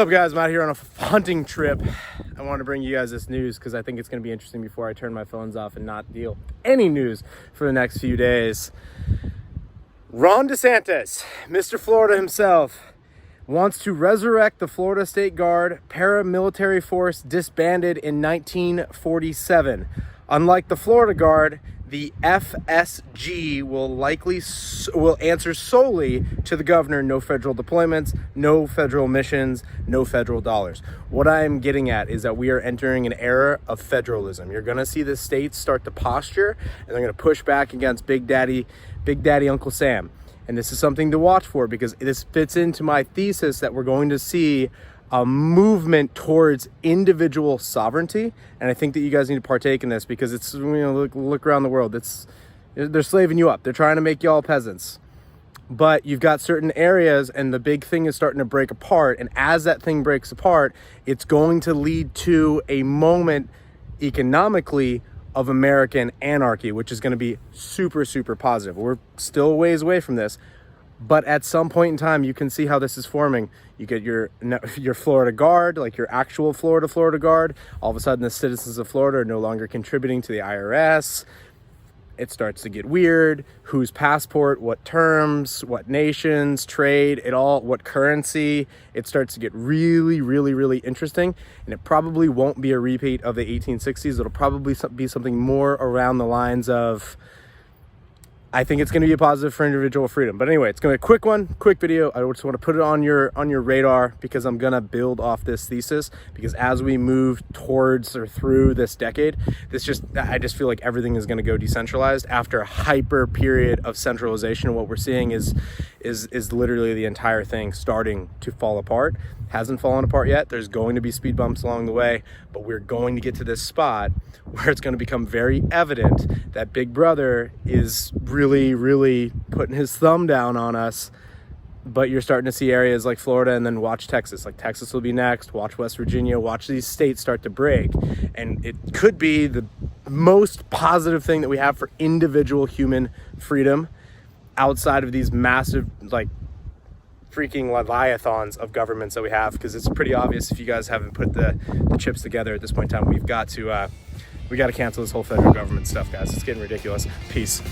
What's up, guys? I'm out here on a hunting trip. I wanted to bring you guys this news because I think it's going to be interesting before I turn my phones off and not deal with any news for the next few days. Ron DeSantis, Mr. Florida himself, wants to resurrect the Florida State Guard paramilitary force disbanded in 1947. Unlike the Florida Guard, the FSG will answer solely to the governor. No federal deployments, no federal missions, no federal dollars. What I'm getting at is that we are entering an era of federalism. You're going to see the states start to posture, and they're going to push back against Big Daddy Uncle Sam. And this is something to watch for because this fits into my thesis that we're going to see a movement towards individual sovereignty. And I think that you guys need to partake in this because it's, look around the world. They're slaving you up. They're trying to make y'all peasants. But you've got certain areas and the big thing is starting to break apart. And as that thing breaks apart, it's going to lead to a moment economically of American anarchy, which is going to be super, super positive. We're still a ways away from this. But at some point in time, you can see how this is forming. You get your Florida Guard, like your actual Florida Guard. All of a sudden, the citizens of Florida are no longer contributing to the IRS. It starts to get weird. Whose passport, what terms, what nations, trade, what currency. It starts to get really, really, really interesting. And it probably won't be a repeat of the 1860s. It'll probably be something more around the lines of, I think it's going to be a positive for individual freedom. But anyway, it's going to be a quick video. I just want to put it on your radar because I'm going to build off this thesis because as we move towards or through this decade, I just feel like everything is going to go decentralized after a hyper period of centralization. What we're seeing is literally the entire thing starting to fall apart. Hasn't fallen apart yet. There's going to be speed bumps along the way, but we're going to get to this spot where it's going to become very evident that Big Brother is really, really putting his thumb down on us. But you're starting to see areas like Florida, and then watch Texas. Like Texas will be next. Watch West Virginia. Watch these states start to break. And it could be the most positive thing that we have for individual human freedom outside of these massive, like, freaking leviathans of governments that we have, because it's pretty obvious if you guys haven't put the chips together at this point in time. We got to cancel this whole federal government stuff, guys. It's getting ridiculous. Peace.